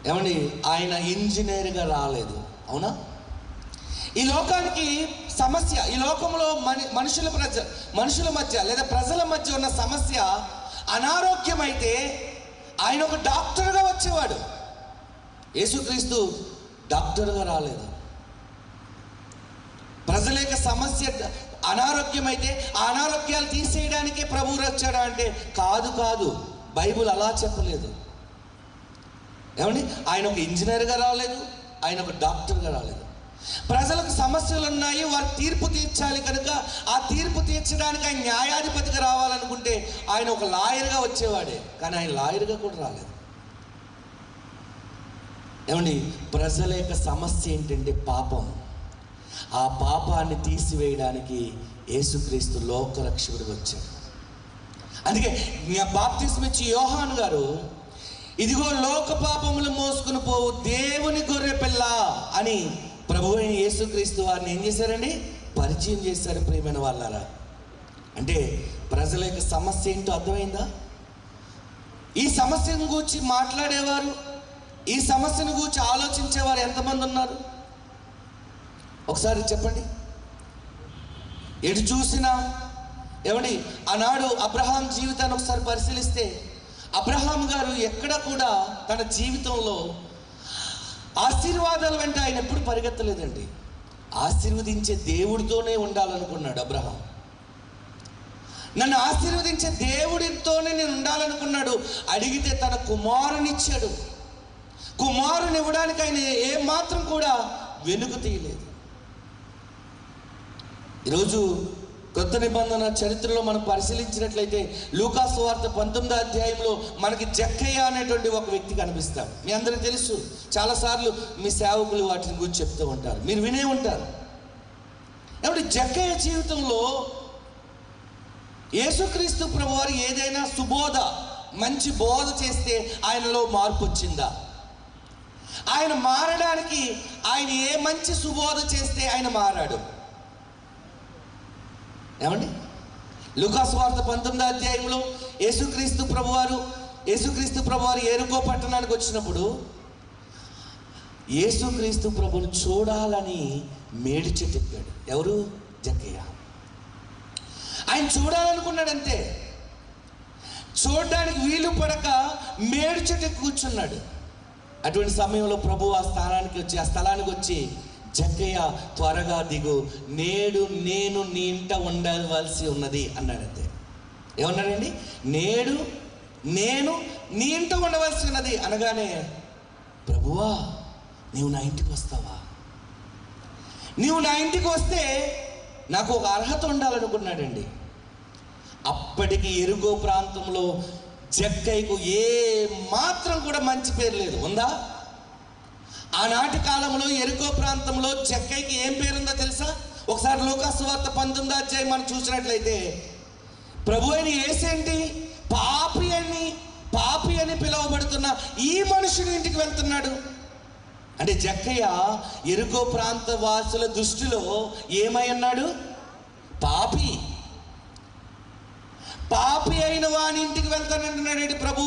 ఏమండి, ఆయన ఇంజనీర్గా రాలేదు, అవునా? ఈ లోకానికి సమస్య, ఈ లోకంలో మనుషుల మధ్య లేదా ప్రజల మధ్య ఉన్న సమస్య అనారోగ్యం అయితే ఆయన ఒక డాక్టర్గా వచ్చేవాడు. యేసుక్రీస్తు డాక్టర్గా రాలేదు. ప్రజల యొక్క సమస్య అనారోగ్యం అయితే ఆ అనారోగ్యాలు తీసేయడానికే ప్రభువు వచ్చాడా అంటే కాదు, బైబుల్ అలా చెప్పలేదు. ఏమండి, ఆయన ఒక ఇంజనీర్గా రాలేదు, ఆయన ఒక డాక్టర్గా రాలేదు. ప్రజలకు సమస్యలు ఉన్నాయి, వారు తీర్పు తీర్చాలి కనుక ఆ తీర్పు తీర్చడానికి ఆయన న్యాయాధిపతిగా రావాలనుకుంటే ఆయన ఒక లాయర్గా వచ్చేవాడే, కానీ ఆయన లాయర్గా కూడా రాలేదు. ఏమండి, ప్రజల యొక్క సమస్య ఏంటంటే పాపం. ఆ పాపాన్ని తీసివేయడానికి యేసుక్రీస్తు లోకరక్షకుడిగా వచ్చాడు. అందుకే బాప్తిస్మం ఇచ్చి యోహాను గారు, ఇదిగో లోక పాపములు మోసుకుని పోవు దేవుని గొర్రె పిల్ల అని ప్రభువు అయిన యేసుక్రీస్తు వారిని ఏం చేశారండి? పరిచయం చేశారు. ప్రియమైన వాళ్ళారా, అంటే ప్రజల యొక్క సమస్య ఏంటో అర్థమైందా? ఈ సమస్యను గురించి మాట్లాడేవారు, ఈ సమస్యను గురించి ఆలోచించేవారు ఎంతమంది ఉన్నారు? ఒకసారి చెప్పండి. ఎటు చూసినా ఏమండి, ఆనాడు అబ్రహాం జీవితాన్ని ఒకసారి పరిశీలిస్తే అబ్రహాం గారు ఎక్కడ కూడా తన జీవితంలో ఆశీర్వాదాల వెంట ఆయన ఎప్పుడు పరిగెత్తలేదండి. ఆశీర్వదించే దేవుడితోనే ఉండాలనుకున్నాడు అబ్రహాం. నన్ను ఆశీర్వదించే దేవుడితోనే నేను ఉండాలనుకున్నాడు. అడిగితే తన కుమారునిచ్చాడు. కుమారుని ఇవ్వడానికి ఆయన ఏమాత్రం కూడా వెనుక తీయలేదు. ఈరోజు కొత్త నిబంధన చరిత్రలో మనం పరిశీలించినట్లయితే లూకా సువార్త 19వ అధ్యాయంలో మనకి జక్కయ్య అనేటువంటి ఒక వ్యక్తి కనిపిస్తాడు. మీ అందరికీ తెలుసు, చాలాసార్లు మీ సేవకులు వాటిని గురించి చెప్తూ ఉంటారు, మీరు వినే ఉంటారు. కాబట్టి జక్కయ్య జీవితంలో యేసుక్రీస్తు ప్రభువారు ఏదైనా సుబోధ, మంచి బోధ చేస్తే ఆయనలో మార్పు వచ్చిందా? ఆయన మారడానికి ఆయన ఏ మంచి సుబోధ చేస్తే ఆయన మారాడు? ఏమండి, లూకా సువార్త 19వ అధ్యాయంలో యేసుక్రీస్తు ప్రభువారు ఎరుకో పట్టణానికి వచ్చినప్పుడు యేసుక్రీస్తు ప్రభుని చూడాలని మేడి చెట్టు ఎక్కాడు. ఎవరు? జక్కయ్య. ఆయన చూడాలనుకున్నాడంతే. చూడడానికి వీలు పడక మేడి చెట్టు ఎక్కి కూర్చున్నాడు. అటువంటి సమయంలో ప్రభు ఆ స్థలానికి వచ్చి జక్కయ్య త్వరగా దిగు, నేడు నేను నీ ఇంట ఉండవలసి ఉన్నది అన్నాడంతే. ఏమన్నాడండి? నేడు నేను నీ ఇంట ఉండవలసి ఉన్నది అనగానే, ప్రభువా నీవు నా ఇంటికి వస్తావా? నీవు నా ఇంటికి వస్తే నాకు ఒక అర్హత ఉండాలనుకున్నాడండి. అప్పటికి ఎరుగో ప్రాంతంలో జక్కయ్యకు ఏ మాత్రం కూడా మంచి పేరు లేదు. ఉందా? ఆనాటి కాలంలో ఎరుకో ప్రాంతంలో జక్కయ్యకి ఏం పేరుందో తెలుసా? ఒకసారి లూకా సువార్త 19వ అధ్యాయం మనం చూసినట్లయితే ప్రభు అయిన యేసేంటి పాపి అని పిలువబడుతున్న ఈ మనుషుని ఇంటికి వెళ్తున్నాడు. అంటే జక్కయ్య ఎరుకో ప్రాంత వాసుల దృష్టిలో ఏమై ఉన్నాడు? పాపి అయిన వాని ఇంటికి వెళ్తానంటున్నాడు ప్రభు.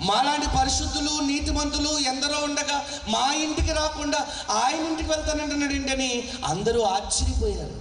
మాలాంటి పరిశుద్ధులు నీతిమంతులు ఎందరో ఉండగా మా ఇంటికి రాకుండా ఆయన ఇంటికి వెళ్తానంటున్నాడు ఏంటని అందరూ ఆశ్చర్యపోయారు.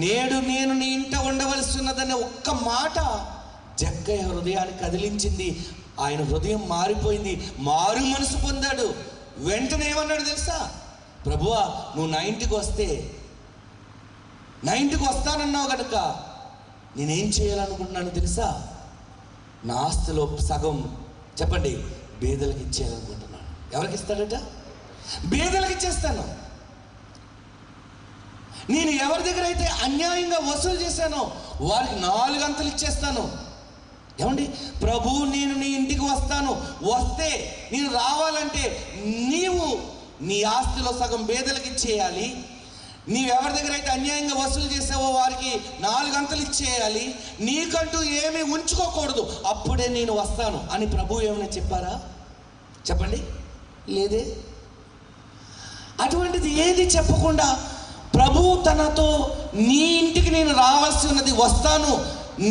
నేడు నేను నీ ఇంట ఉండవలసి ఉన్నదనే ఒక్క మాట జక్కయ్య హృదయాన్ని కదిలించింది. ఆయన హృదయం మారిపోయింది, మారు మనసు పొందాడు. వెంటనే ఏమన్నాడు తెలుసా? ప్రభువా నువ్వు నా ఇంటికి వస్తానన్నావు కనుక నేనేం చేయాలనుకుంటున్నాను తెలుసా? నా ఆస్తిలో సగం చెప్పండి బేదలకు ఇచ్చేయాలనుకుంటున్నాను. ఎవరికి ఇస్తాడట? బేదలకు ఇచ్చేస్తాను. నేను ఎవరి దగ్గర అయితే అన్యాయంగా వసూలు చేశానో వారికి 4 అంతలు ఇచ్చేస్తాను. ఏమండి, ప్రభు నేను నీ ఇంటికి వస్తాను, వస్తే నేను రావాలంటే నీవు నీ ఆస్తిలో సగం బేదలకు ఇచ్చేయాలి. నీవెవరి దగ్గర అయితే అన్యాయంగా వసూలు చేసావో వారికి 4 అంతలు ఇచ్చేయాలి. నీకంటూ ఏమీ ఉంచుకోకూడదు, అప్పుడే నేను వస్తాను అని ప్రభు ఏమైనా చెప్పారా? చెప్పండి, లేదే. అటువంటిది ఏది చెప్పకుండా ప్రభు తనతో నీ ఇంటికి నేను రావాల్సి ఉన్నది, వస్తాను,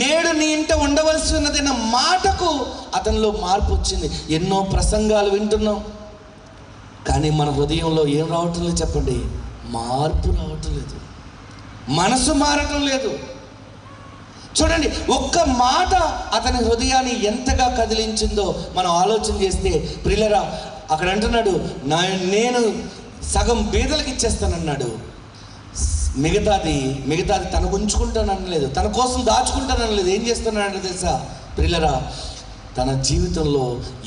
నేడు నీ ఇంట ఉండవలసి ఉన్నదన్న మాటకు అతనిలో మార్పు వచ్చింది. ఎన్నో ప్రసంగాలు వింటున్నాం, కానీ మన హృదయంలో ఏం రావటం లేదు చెప్పండి? మార్పు రావటం లేదు, మనసు మారటం లేదు. చూడండి, ఒక్క మాట అతని హృదయాన్ని ఎంతగా కదిలించిందో మనం ఆలోచన చేస్తే ప్రియులరా, అక్కడ అంటున్నాడు, నేను సగం బీదలకు ఇచ్చేస్తానన్నాడు, మిగతాది తనకు ఉంచుకుంటాననలేదు, తన కోసం దాచుకుంటాననలేదు. ఏం చేస్తున్నాడు తెలుసా ప్రియులరా? తన జీవితంలో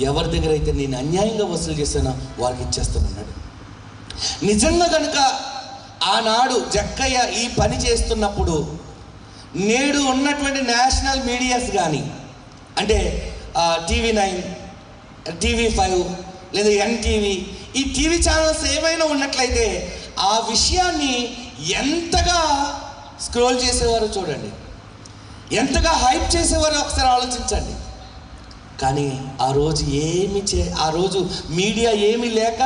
ఎవరి దగ్గర అయితే నేను అన్యాయంగా వసూలు చేశానో వారికి ఇచ్చేస్తానన్నాడు. నిజంగా కనుక ఆనాడు జక్కయ్య ఈ పని చేస్తున్నప్పుడు నేడు ఉన్నటువంటి నేషనల్ మీడియాస్ కానీ, అంటే TV9, TV5 లేదా NTV, ఈ టీవీ ఛానల్స్ ఏమైనా ఉన్నట్లయితే ఆ విషయాన్ని ఎంతగా స్క్రోల్ చేసేవారో చూడండి, ఎంతగా హైప్ చేసేవారో ఒకసారి ఆలోచించండి. కానీ ఆ రోజు మీడియా ఏమీ లేక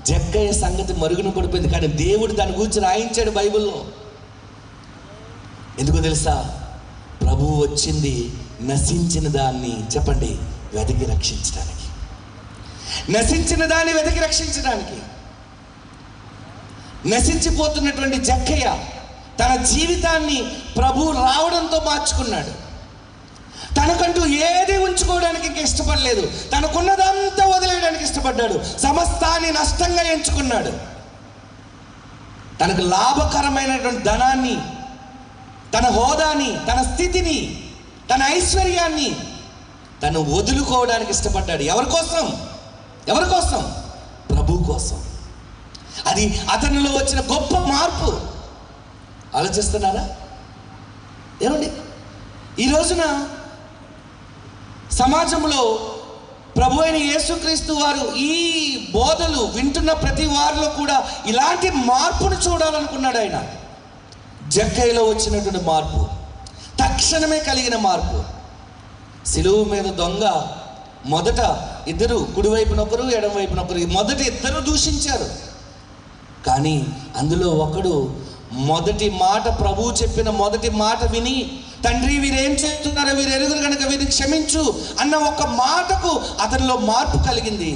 జక్కయ్య సంగతి మరుగున పడిపోయింది. కానీ దేవుడు దాని గురించి రాయించాడు బైబిల్లో. ఎందుకో తెలుసా? ప్రభువు వచ్చింది నశించిన దాన్ని చెప్పండి వెతికి రక్షించడానికి, నశించిన దాన్ని వెతికి రక్షించడానికి. నశించిపోతున్నటువంటి జక్కయ్య తన జీవితాన్ని ప్రభు రావడంతో మార్చుకున్నాడు. తనకంటూ ఏది ఉంచుకోవడానికి ఇంకా ఇష్టపడలేదు, తనకున్నదంతా వదిలేయడానికి ఇష్టపడ్డాడు. సమస్తాన్ని నష్టంగా ఎంచుకున్నాడు. తనకు లాభకరమైనటువంటి ధనాన్ని, తన హోదాని, తన స్థితిని, తన ఐశ్వర్యాన్ని తను వదులుకోవడానికి ఇష్టపడ్డాడు. ఎవరి కోసం? ప్రభు కోసం. అది అతనిలో వచ్చిన గొప్ప మార్పు. ఆలోచిస్తున్నారా? ఏమండి, ఈ రోజున సమాజంలో ప్రభు అయిన యేసుక్రీస్తు వారు ఈ బోధలు వింటున్న ప్రతి వారిలో కూడా ఇలాంటి మార్పును చూడాలనుకున్నాడు ఆయన. జక్కయ్యలో వచ్చినటువంటి మార్పు, తక్షణమే కలిగిన మార్పు. సిలువ మీద దొంగ మొదట ఇద్దరు, కుడివైపునొకరు ఎడమవైపునొకరు, మొదట ఇద్దరు దూషించారు. కానీ అందులో ఒకడు మొదటి మాట, ప్రభువు చెప్పిన మొదటి మాట విని, తండ్రి వీరేం చేస్తున్నారో వీరు ఎరుగురు కనుక వీరిని క్షమించు అన్న ఒక మాటకు అతనిలో మార్పు కలిగింది.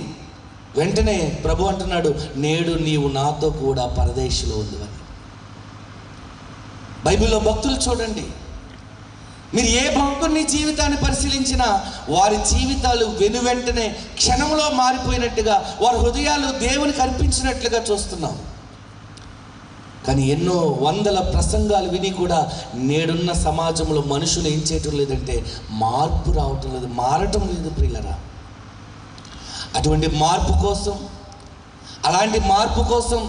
వెంటనే ప్రభు అంటున్నాడు, నేడు నీవు నాతో కూడా పరదేశంలో ఉందని. బైబిల్లో భక్తులు చూడండి, మీరు ఏ భక్తుని జీవితాన్ని పరిశీలించినా వారి జీవితాలు వెనువెంటనే క్షణంలో మారిపోయినట్టుగా, వారి హృదయాలు దేవునికి అర్పించినట్లుగా చూస్తున్నాం. కానీ ఎన్నో వందల ప్రసంగాలు విని కూడా నేడున్న సమాజంలో మనుషులు ఏం చేయటం లేదంటే మార్పు రావటం లేదు, మారటం లేదు ప్రియులరా. అటువంటి మార్పు కోసం, అలాంటి మార్పు కోసం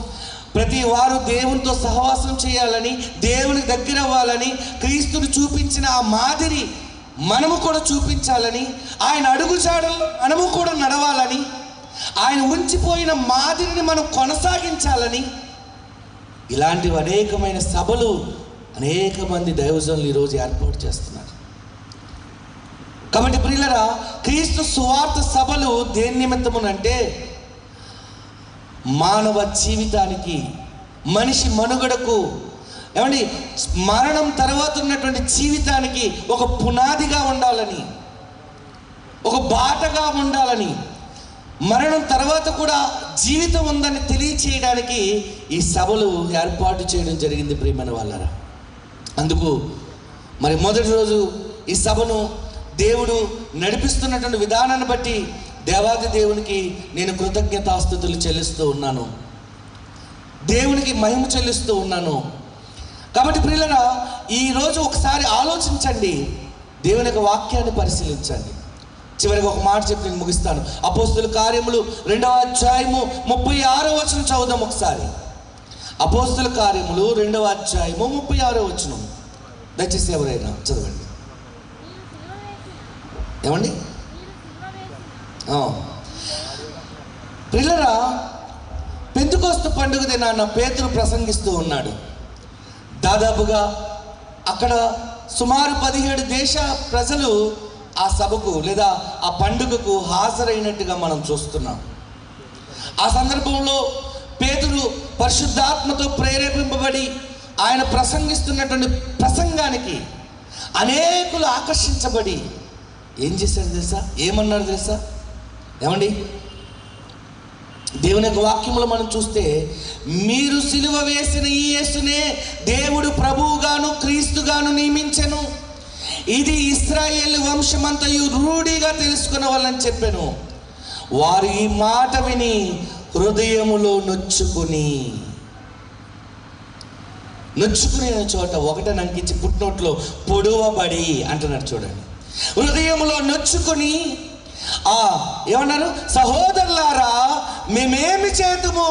ప్రతి వారు దేవునితో సహవాసం చేయాలని, దేవునికి దగ్గర అవ్వాలని, క్రీస్తుని చూపించిన ఆ మాదిరి మనము కూడా చూపించాలని, ఆయన అడుగుజాడలు మనము కూడా నడవాలని, ఆయన ఉంచిపోయిన మాదిరిని మనం కొనసాగించాలని, ఇలాంటివి అనేకమైన సభలు అనేక మంది దైవజనులు ఈరోజు ఏర్పాటు చేస్తున్నారు. కాబట్టి ప్రియులరా, క్రీస్తు సువార్త సభలు దేని నిమిత్తమునంటే మానవ జీవితానికి, మనిషి మనుగడకు, ఏమండి మరణం తర్వాత ఉన్నటువంటి జీవితానికి ఒక పునాదిగా ఉండాలని, ఒక బాటగా ఉండాలని, మరణం తర్వాత కూడా జీవితం ఉందని తెలియచేయడానికి ఈ సభలు ఏర్పాటు చేయడం జరిగింది ప్రియమైన వాళ్ళరా. అందుకు మరి మొదటి రోజు ఈ సభను దేవుడు నడిపిస్తున్నటువంటి విధానాన్ని బట్టి దేవాది దేవునికి నేను కృతజ్ఞతాస్తుతులు చెల్లిస్తూ ఉన్నాను, దేవునికి మహిమ చెల్లిస్తూ ఉన్నాను. కాబట్టి ప్రియులరా, ఈరోజు ఒకసారి ఆలోచించండి, దేవుని యొక్క వాక్యాన్ని పరిశీలించండి. చివరికి ఒక మాట చెప్పి నేను ముగిస్తాను. అపోస్తుల కార్యములు 2వ అధ్యాయము 36వ వచనం చదువుదాం ఒకసారి. అపోస్తుల కార్యములు 2వ అధ్యాయము 36వ వచనం దయచేసి ఎవరైనా చదవండి. ఏమండి? ప్రియులరా, పెంతెకోస్తు పండుగ దినాన పేతురు ప్రసంగిస్తూ ఉన్నాడు. దాదాపుగా అక్కడ సుమారు 17 దేశ ప్రజలు ఆ సభకు లేదా ఆ పండుగకు హాజరైనట్టుగా మనం చూస్తున్నాం. ఆ సందర్భంలో పేతురు పరిశుద్ధాత్మతో ప్రేరేపింపబడి ఆయన ప్రసంగిస్తున్నటువంటి ప్రసంగానికి, అనేకులు ఆకర్షించబడి ఏం చేశారు తెలుసా? ఏమన్నారు తెలుసా? ఏమండి, దేవుని యొక్క వాక్యంలో మనం చూస్తే, మీరు సిలువ వేసిన ఈ యేసునే దేవుడు ప్రభువుగాను క్రీస్తుగాను నియమించెను, ఇది ఇశ్రాయేలు వంశమంతయు రూఢిగా తెలుసుకున్న వాళ్ళని చెప్పాను. వారు ఈ మాట విని హృదయములో నొచ్చుకునే చోట ఒకటని అంకించి పుట్టినోట్లో పొడవబడి అంటున్నాడు చూడండి. హృదయములో నొచ్చుకుని ఏమన్నారు? సహోదరులారా, మేమేమి చేతుము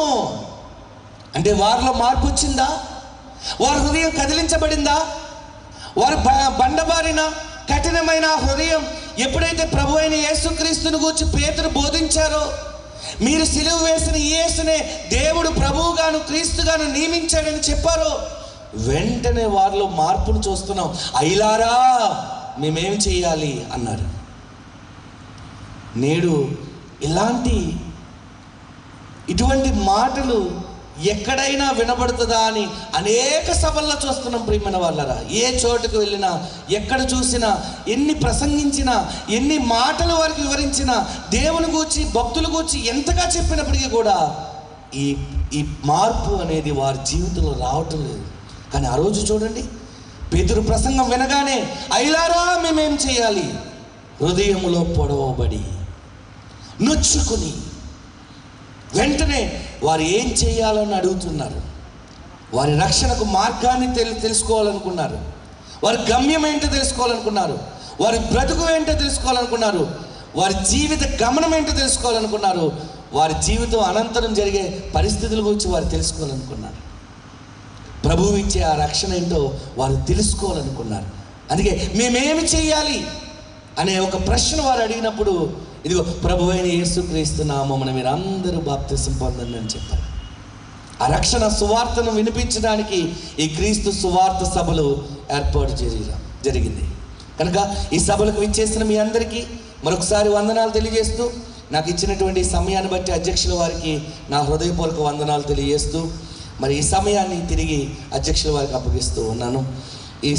అంటే వారిలో మార్పు వచ్చిందా? వారి హృదయం కదిలించబడిందా? వారు బండబారిన కఠినమైన హృదయం ఎప్పుడైతే ప్రభు అయిన యేసుక్రీస్తుని గురించి పేతురు బోధించారో, మీరు సిలువ వేసిన ఈ యేసునే దేవుడు ప్రభువుగాను క్రీస్తుగాను నియమించాడని చెప్పారో, వెంటనే వారిలో మార్పును చూస్తున్నాం. అయ్యలారా, మేమేం చేయాలి అన్నారు. నేడు ఇటువంటి మాటలు ఎక్కడైనా వినబడుతుందా అని అనేక సభల్లో చూస్తున్నాం ప్రియమైన వాళ్ళరా. ఏ చోటుకు వెళ్ళినా, ఎక్కడ చూసినా, ఎన్ని ప్రసంగించినా, ఎన్ని మాటలు వారికి వివరించినా, దేవుని గూర్చి భక్తుల గూర్చి ఎంతగా చెప్పినప్పటికీ కూడా ఈ మార్పు అనేది వారి జీవితంలో రావటం లేదు. కానీ ఆ రోజు చూడండి, పేతురు ప్రసంగం వినగానే అయ్యలారా మేమేం చేయాలి? హృదయములో పొడవబడి నొచ్చుకుని వెంటనే వారు ఏం చేయాలని అడుగుతున్నారు. వారి రక్షణకు మార్గాన్ని తెలుసుకోవాలనుకున్నారు. వారి గమ్యం ఏంటో తెలుసుకోవాలనుకున్నారు. వారి బ్రతుకు ఏంటో తెలుసుకోవాలనుకున్నారు. వారి జీవిత గమనం ఏంటో తెలుసుకోవాలనుకున్నారు. వారి జీవితం అనంతరం జరిగే పరిస్థితుల గురించి వారు తెలుసుకోవాలనుకున్నారు. ప్రభువు ఇచ్చే ఆ రక్షణ ఏంటో వారు తెలుసుకోవాలనుకున్నారు. అందుకే మేమేమి చేయాలి అనే ఒక ప్రశ్న వారు అడిగినప్పుడు, ఇదిగో ప్రభు అయిన యేసుక్రీస్తు నామమున మీరు అందరూ బాప్తిసం పొందండి అని చెప్పారు. ఆ రక్షణ సువార్తను వినిపించడానికి ఈ క్రీస్తు సువార్త సభలు ఏర్పాటు జరిగింది. కనుక ఈ సభలకు విచ్చేసిన మీ అందరికీ మరొకసారి వందనాలు తెలియజేస్తూ, నాకు ఇచ్చినటువంటి సమయాన్ని బట్టి అధ్యక్షుల వారికి నా హృదయపూర్వక వందనాలు తెలియజేస్తూ, మరి ఈ సమయాన్ని తిరిగి అధ్యక్షుల వారికి అప్పగిస్తూ ఉన్నాను. ఈ